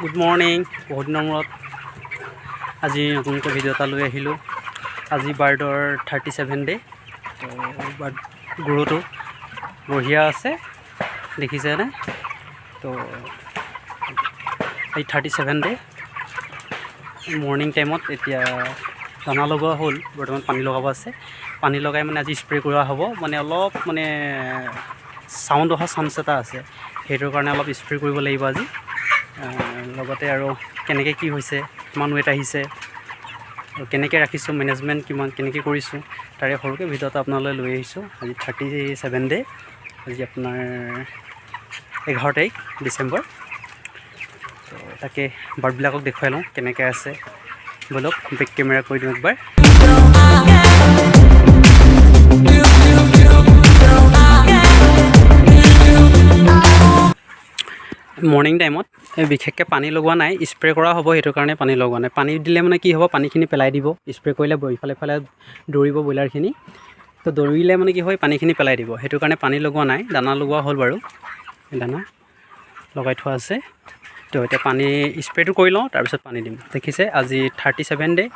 Good morning. বহুত দিনৰ মূৰত আজি নতুনকৈ ভিডিঅ' এটা লৈ আহিলোঁ। আজি বাৰ্ডৰ 37 ডে'। তো বাৰ্ড গৰুটো বঢ়িয়া আছে, দেখিছেনে? তো এই 37 ডে' মৰ্ণিং টাইমত এতিয়া দানা লগোৱা হ'ল। বৰ্তমান পানী লগাব আছে। পানী লগাই মানে আজি স্প্ৰে' কৰা হ'ব। মানে অলপ চাউণ্ড অহা চান্স এটা আছে, সেইটোৰ কাৰণে অলপ স্প্ৰে' কৰিব লাগিব আজি। লগতে আৰু কেনেকৈ কি হৈছে, কিমান ৱেট আহিছে, আৰু কেনেকৈ ৰাখিছোঁ, মেনেজমেণ্ট কেনেকৈ কৰিছোঁ, তাৰে সৰুকৈ ভিডিঅ' এটা আপোনালৈ লৈ আহিছোঁ। আজি 37 ডে', আজি আপোনাৰ 11 তাৰিখ ডিচেম্বৰ। তো তাকে বাৰ্ডবিলাকক দেখুৱাই লওঁ কেনেকৈ আছে। ব'লক বেক কেমেৰা কৰি দিওঁ একবাৰ। মৰ্ণিং টাইমত বিশেষকৈ পানী লগোৱা নাই, স্প্ৰে' কৰা হ'ব, সেইটো কাৰণে পানী লগোৱা নাই। পানী দিলে মানে কি হ'ব, পানীখিনি পেলাই দিব। স্প্ৰে' কৰিলে ইফালে সিফালে দৌৰিব ব্ৰইলাৰখিনি। তো দৌৰিলে মানে কি হয়, পানীখিনি পেলাই দিব, সেইটো কাৰণে পানী লগোৱা নাই। দানা লগোৱা হ'ল বাৰু, দানা লগাই থোৱা আছে। তো এতিয়া পানী স্প্ৰে'টো কৰি লওঁ, তাৰপিছত পানী দিম। দেখিছে আজি 37 ডে',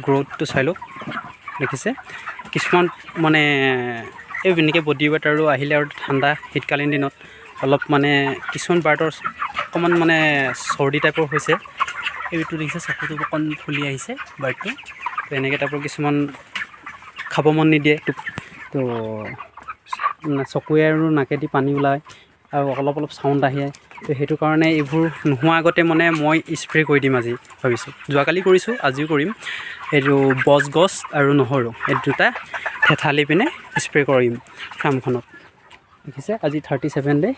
গ্ৰ'থটো চাই লওক। দেখিছে কিছুমান এই এনেকৈ বডি ৱেট আৰু আহিলে আৰু ঠাণ্ডা শীতকালীন দিনত অলপ কিছুমান বাৰ্ডৰ অকণমান চৰ্দি টাইপৰ হৈছে। এইটো দেখিছে চকুটো অকণ ফুলি আহিছে বাৰ্ডটো। তো এনেকৈ টাইপৰ কিছুমান খাব মন নিদিয়ে। তো চকুৱে আৰু নাকেদি পানী ওলায় আৰু অলপ চাউণ্ড আহে। তো সেইটো কাৰণে এইবোৰ নোহোৱা আগতে মই স্প্ৰে' কৰি দিম আজি ভাবিছোঁ। যোৱাকালি কৰিছোঁ, আজিও কৰিম। এইটো গছ আৰু নহৰু এই দুটা থেঠালি পিনে স্প্ৰে' কৰিম ফাৰ্মখনত। দেখিছে আজি 37 ডে',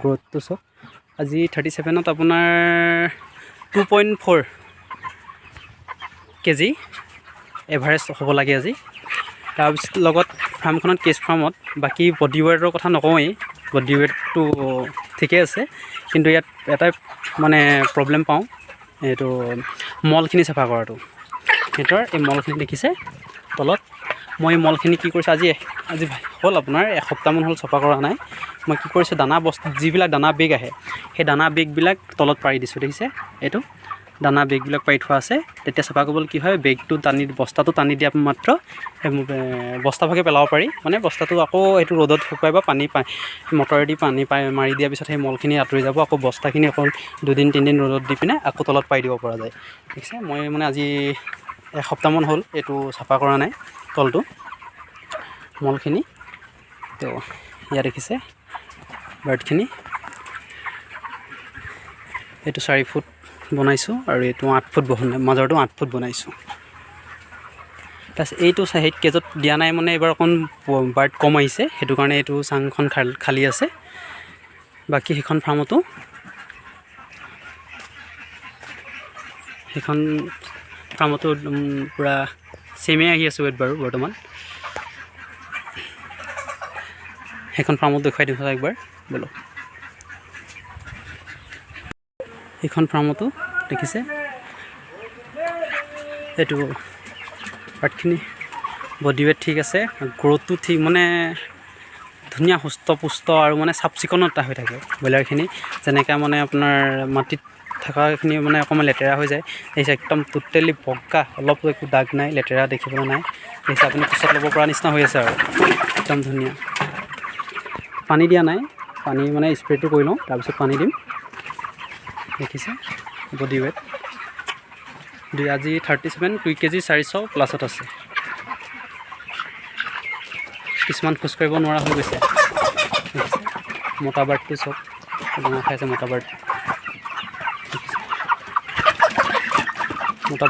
গ্ৰ'থটো চাওক। আজি 37ত আপোনাৰ 2.4 কেজি এভাৰেজ হ'ব লাগে আজি। তাৰপিছত লগত ফাৰ্মখনত কেজ ফাৰ্মত বাকী বডি ৱেটৰ কথা নকওঁৱেই, বডি ৱেটটো ঠিকে আছে। কিন্তু ইয়াত এটাই প্ৰব্লেম পাওঁ, এইটো মলখিনি চাফা কৰাটো। সিহঁতৰ এই মলখিনি দেখিছে তলত। মই এই মলখিনি কি কৰিছোঁ, আজি হ'ল আপোনাৰ এসপ্তাহমান হ'ল চফা কৰা নাই। মই কি কৰিছোঁ, যিবিলাক দানা বেগ আহে, সেই দানা বেগবিলাক তলত পাৰি দিছোঁ। দেখিছে এইটো দানা বেগবিলাক পাৰি থোৱা আছে। তেতিয়া চাফা কৰিবলৈ কি হয়, বস্তাটো টানি দিয়া মাত্ৰ বস্তাভাগে পেলাব পাৰি। বস্তাটো আকৌ এইটো ৰ'দত শুকুৱাই বা মটৰেদি পানী মাৰি দিয়াৰ পিছত সেই মলখিনি আঁতৰি যাব। আকৌ বস্তাখিনি অকল 2-3 দিন ৰ'দত দি পিনে আকৌ তলত পাৰি দিব পৰা যায়। দেখিছে মই আজি এসপ্তাহমান হ'ল এইটো চাফা কৰা নাই তলটো মলখিনি। তো ইয়াত দেখিছে বাৰ্ডখিনি। এইটো 4 ফুট বনাইছোঁ আৰু এইটো 8 ফুট মাজৰটো 8 ফুট বনাইছোঁ। তাৰপিছত এইটো হেৰিত কেজত দিয়া নাই, এইবাৰ অকণ বাৰ্ড কম আহিছে, সেইটো কাৰণে এইটো চাংখন খালী আছে। বাকী সেইখন ফাৰ্মতো পূৰা চেমেই আহি আছে ৱেট বাৰু বৰ্তমান। সেইখন ফাৰ্মত দেখুৱাই দিওঁ একবাৰ বোলো। সেইখন ফাৰ্মতো দেখিছে এইটো বাৰ্ডখিনি বডি ৱেট ঠিক আছে, গ্ৰ'থটো ঠিক, ধুনীয়া সুস্থ পুষ্ট আৰু চাফ চিকুণতা হৈ থাকে ব্ৰইলাৰখিনি। যেনেকৈ আপোনাৰ মাটিত থকাখিনি অকণমান লেতেৰা হৈ যায়, দেখিছে একদম টোটেলি বগা, অলপ একো দাগ নাই, লেতেৰা দেখিবলৈ নাই। দেখিছে আপুনি কোচত ল'ব পৰা নিচিনা হৈ আছে আৰু একদম ধুনীয়া। পানী দিয়া নাই, পানী স্প্ৰে'টো কৰি লওঁ, তাৰপিছত পানী দিম। দেখিছে বডি ৱেট আজি 37, 2 কেজি 400 প্লাছত আছে। কিছুমান খোজকাঢ়িব নোৱাৰা হৈ গৈছে। মতা বাৰ্ডটো চব দানা খাই আছে। মতা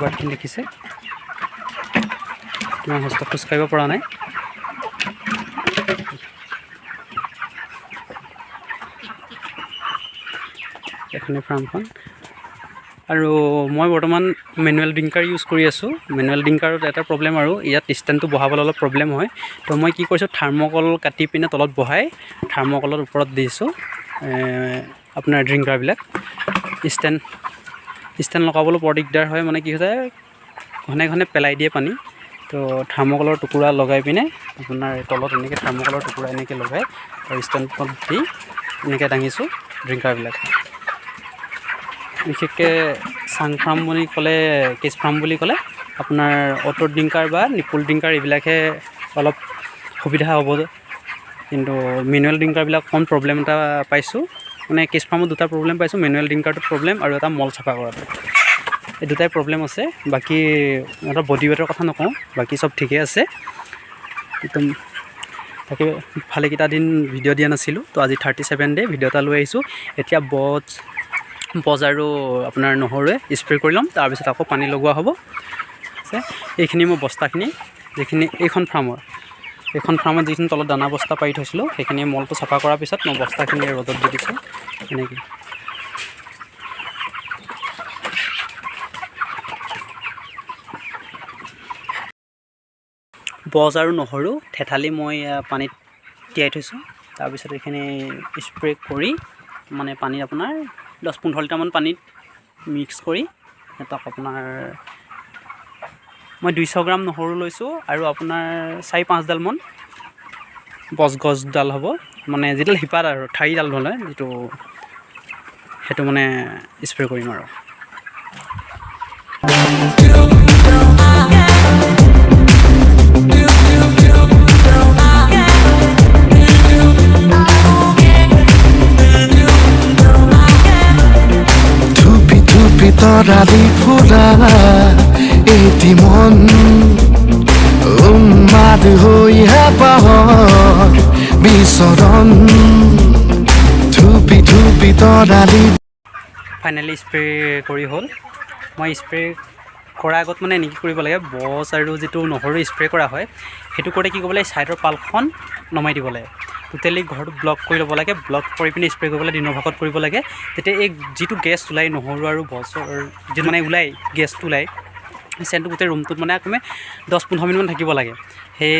বাৰ্ডখিনি দেখিছে কিমান সুস্থ, খোজকাঢ়িব পৰা নাই। এখনে ফাৰ্মখন। আৰু মই বৰ্তমান মেনুৱেল ড্ৰিংকাৰ ইউজ কৰি আছোঁ। মেনুৱেল ড্ৰিংকাৰত এটা প্ৰব্লেম, আৰু ইয়াত ষ্টেণ্ডটো বহাবলৈ অলপ প্ৰব্লেম হয়। তো মই কি কৰিছোঁ, থাৰ্মকল কাটি পিনে তলত বহাই থাৰ্মকলৰ ওপৰত দিছোঁ আপোনাৰ ড্ৰিংকাৰবিলাক। ষ্টেণ্ড লগাবলৈ বৰ দিগদাৰ হয়, কি হৈ যায়, ঘনে পেলাই দিয়ে পানী। তো থাৰ্মকলৰ টুকুৰা লগাই পিনে আপোনাৰ তলত এনেকৈ থাৰ্মকলৰ টুকুৰা এনেকৈ লগাই আৰু ষ্টেণ্ডত দি এনেকৈ দাঙিছোঁ ড্ৰিংকাৰবিলাক। বিশেষকৈ চাং ফাৰ্ম বুলি ক'লে কেজ ফাৰ্ম বুলি ক'লে আপোনাৰ অটো ডিংকাৰ বা নিপুল ডিংকাৰ এইবিলাকহে অলপ সুবিধা হ'ব, কিন্তু মেনুৱেল ডিংকাৰবিলাক অকণ প্ৰব্লেম এটা পাইছোঁ। মানে কেজ ফাৰ্মত দুটা প্ৰব্লেম পাইছোঁ, মেনুৱেল ডিংকাৰটোত প্ৰব্লেম আৰু এটা মল চাফা কৰাটো, এই দুটাই প্ৰব্লেম আছে। বাকী সিহঁতৰ বডি ৱেটৰ কথা নকওঁ, বাকী চব ঠিকে আছে। একদম তাকে ভালেকেইটা দিন ভিডিঅ' দিয়া নাছিলোঁ, তো আজি 37 ডে ভিডিঅ' এটা লৈ আহিছোঁ। এতিয়া বজ আৰু আপোনাৰ নহৰুৱে স্প্ৰে কৰি ল'ম, তাৰপিছত আকৌ পানী লগোৱা হ'ব। এইখিনি মোৰ বস্তাখিনি, যিখিনি এইখন ফাৰ্মত যিখিনি তলত দানা বস্তা পাৰি থৈছিলোঁ, সেইখিনি মলটো চাফা কৰাৰ পিছত মই বস্তাখিনি ৰ'দত দি দিছোঁ এনেকৈ। বজ আৰু নহৰু থেঠালি মই পানীত তিয়াই থৈছোঁ, তাৰপিছত এইখিনি স্প্ৰে কৰি মানে পানী আপোনাৰ 10-15 লিটাৰমান পানীত মিক্স কৰি সিহঁতক আপোনাৰ মই 200 গ্ৰাম নহৰু লৈছোঁ আৰু আপোনাৰ 4-5 ডালমান গছডাল হ'ব, মানে যিডাল শিপাত আৰু ঠাৰিডাল হ'লে যিটো সেইটো মানে স্প্ৰে কৰিম আৰু। তৰালি ফুলা এটি মন উন্মাদ হৈ হেঁপাহৰ বিচৰণ ধুপি ধুপি তৰালি। ফাইনেলি স্প্ৰে কৰি হ'ল। মই স্প্ৰে কৰাৰ আগত মানে এনেকৈ কৰিব লাগে, বজ আৰু যিটো নহৰু স্প্ৰে কৰা হয় সেইটো কৰোঁতে কি কৰিব লাগে, ছাইডৰ পালখন নমাই দিব লাগে, টোটেলি ঘৰটো ব্লক কৰি ল'ব লাগে। ব্লক কৰি পিনি স্প্ৰে কৰিব লাগে, দিনৰ ভাগত কৰিব লাগে। তেতিয়া এই যিটো গেছ ওলায় নহৰু আৰু বজৰ যিটো মানে ওলায় গেছটো ওলায়, চেণ্টটো গোটেই ৰুমটোত মানে কমে 10-15 মিনিটমান থাকিব লাগে, সেই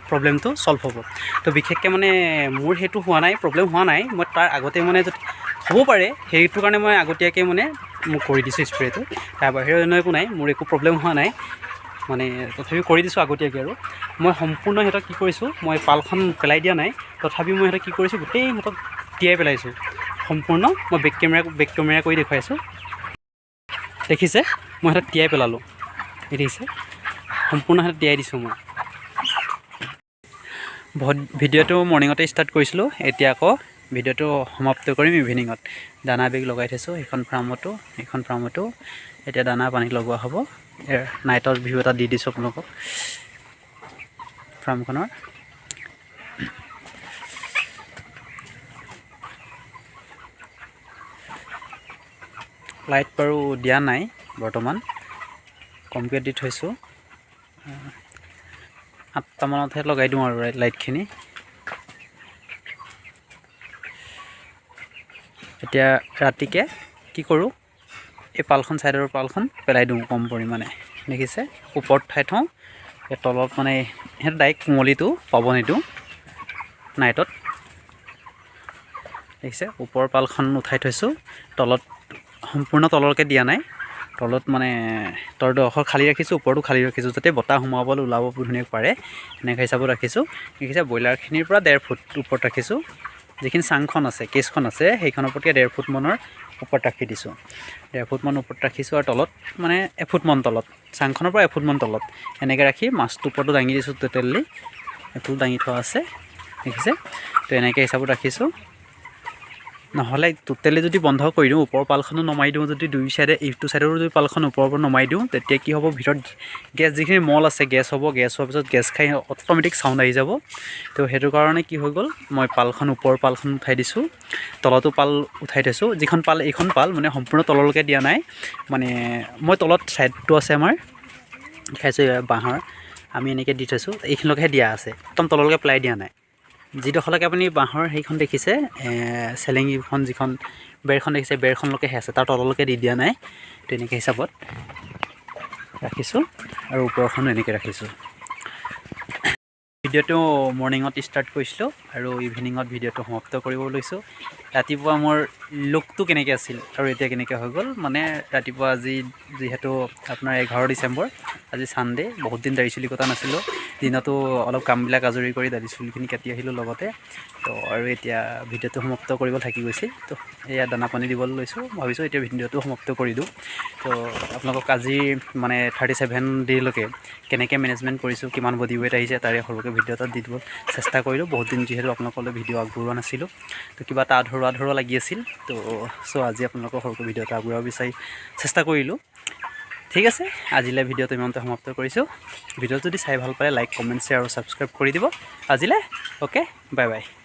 প্ৰব্লেমটো চল্ভ হ'ব। তো বিশেষকৈ মানে মোৰ সেইটো হোৱা নাই, প্ৰব্লেম হোৱা নাই। মই তাৰ আগতে মানে যদি হ'ব পাৰে সেইটো কাৰণে মই আগতীয়াকৈ মানে মোক কৰি দিছোঁ স্প্ৰেটো, তাৰ বাহিৰে অন্য একো নাই, মোৰ একো প্ৰব্লেম হোৱা নাই। মানে তথাপিও কৰি দিছোঁ আগতীয়াকৈ। আৰু মই সম্পূৰ্ণ সিহঁতক কি কৰিছোঁ, মই পালখন পেলাই দিয়া নাই, তথাপিও মই সিহঁতক কি কৰিছোঁ, গোটেই সিহঁতক তিয়াই পেলাইছোঁ সম্পূৰ্ণ। মই বেক কেমেৰা কৰি দেখুৱাইছোঁ, দেখিছে মই সিহঁতক তিয়াই পেলালোঁ, দেখিছে সম্পূৰ্ণ সিহঁতক তিয়াই দিছোঁ মই। ভিডিঅ'টো মৰ্ণিঙতে ষ্টাৰ্ট কৰিছিলোঁ, এতিয়া আকৌ ভিডিঅ'টো সমাপ্ত কৰিম ইভিনিঙত। দানা বেগ লগাই থৈছোঁ এইখন ফাৰ্মতো এতিয়া দানা পানী লগোৱা হ'ব। নাইটৰ ভিউ এটা দি দিছোঁ আপোনালোকক ফাৰ্মখনৰ। লাইট বাৰু দিয়া নাই বৰ্তমান, কমকৈ দি থৈছোঁ। 8টামানতহে লগাই দিওঁ আৰু লাইটখিনি। এতিয়া ৰাতিকৈ কি কৰোঁ, এই পালখন ছাইডৰ পালখন পেলাই দিওঁ কম পৰিমাণে, দেখিছে ওপৰত ঠাই থওঁ, এই তলত মানে সিহঁতে ডাইৰেক্ট কুমলিটো পাব নিদিওঁ নাইটত, দেখিছে ওপৰৰ পালখন উঠাই থৈছোঁ, তলত সম্পূৰ্ণ তললৈকে দিয়া নাই, তলত মানে তলডোখৰ খালী ৰাখিছোঁ, ওপৰতো খালী ৰাখিছোঁ, যাতে বতাহ সোমাবলৈ ওলাব ধুনীয়াকৈ পাৰে, এনেকুৱা হিচাপত ৰাখিছোঁ। দেখিছে ব্ৰইলাৰখিনিৰ পৰা 1.5 ফুট ওপৰত ৰাখিছোঁ, যিখিনি চাংখন আছে কেজখন আছে সেইখনৰ প্ৰতি 1.5 ফুট মানৰ ওপৰত ৰাখি দিছোঁ, 1.5 ফুট মান ওপৰত ৰাখিছোঁ। আৰু তলত মানে 1 ফুট মান তলত, চাংখনৰ পৰা 1 ফুট মান তলত এনেকৈ ৰাখি মাছটো ওপৰতো দাঙি দিছোঁ, টোটেলি এইটো দাঙি থোৱা আছে, দেখিছে। তো এনেকৈ হিচাপত ৰাখিছোঁ, নহ'লে টোটেলি যদি বন্ধ কৰি দিওঁ, ওপৰৰ পালখনো নমাই দিওঁ, যদি দুই চাইডে ইটো চাইডৰো যদি পালখন ওপৰৰ পৰা নমাই দিওঁ, তেতিয়া কি হ'ব, ভিতৰত গেছ যিখিনি মল আছে গেছ হ'ব, গেছ হোৱাৰ পিছত গেছ খাই অট'মেটিক চাউণ্ড আহি যাব। তো সেইটো কাৰণে কি হৈ গ'ল, মই পালখন ওপৰৰ পালখন উঠাই দিছোঁ, তলতো পাল উঠাই থৈছোঁ। যিখন পাল এইখন পাল মানে সম্পূৰ্ণ তললৈকে দিয়া নাই, মানে মই তলত ছাইডটো আছে আমাৰ দেখাইছোঁ বাঁহৰ, আমি এনেকৈ দি থৈছোঁ, এইখিনিলৈকেহে দিয়া আছে, একদম তললৈকে পেলাই দিয়া নাই। যিডোখৰলৈকে আপুনি বাঁহৰ সেইখন দেখিছে, চেলেঙিখন যিখন বেৰখন দেখিছে, বেৰখনলৈকেহে আছে, তাৰ তললৈকে দি দিয়া নাই। তেনেকৈ হিচাপত ৰাখিছোঁ আৰু ওপৰখনো এনেকৈ ৰাখিছোঁ। ভিডিঅ'টো মৰ্ণিঙত ষ্টাৰ্ট কৰিছিলোঁ আৰু ইভিনিঙত ভিডিঅ'টো সমাপ্ত কৰিব লৈছোঁ। ৰাতিপুৱা মোৰ লুকটো কেনেকৈ আছিল আৰু এতিয়া কেনেকৈ হৈ গ'ল মানে ৰাতিপুৱা আজি যিহেতু আপোনাৰ 11 ডিচেম্বৰ আজি ছানডে বহুত দিন দাড়ি চুলি কটা নাছিলোঁ দিনতো অলপ কামবিলাক আজৰি কৰি দাড়ি চুলিখিনি কাটি আহিলোঁ লগতে তো আৰু এতিয়া ভিডিঅ'টো সমাপ্ত কৰিব থাকি গৈছিল তো এয়া দানা পানী দিবলৈ লৈছোঁ ভাবিছোঁ এতিয়া ভিডিঅ'টো সমাপ্ত কৰি দিওঁ তো আপোনালোকক আজি মানে 37 ডে'লৈকে কেনেকৈ মেনেজমেণ্ট কৰিছোঁ কিমান বডি ৱেইট আহিছে তাৰে সৰুকৈ ভিডিঅ' এটা দি দিব চেষ্টা কৰিলোঁ বহুত দিন যিহেতু আপোনালোকলৈ ভিডিঅ' আগবঢ়োৱা নাছিলোঁ তো কিবা এটা আধৰুৱা লাগি আছিল তো আজি আপোনালোকৰ সৰুকৈ ভিডিঅ' এটা আগবঢ়াব বিচাৰি চেষ্টা কৰিলোঁ ঠিক আছে আজিলৈ ভিডিঅ'টো ইমানতে সমাপ্ত কৰিছোঁ ভিডিঅ' যদি চাই ভাল পায় লাইক কমেণ্ট শ্বেয়াৰ আৰু ছাবস্ক্ৰাইব কৰি দিব আজিলৈ অ'কে বাই বাই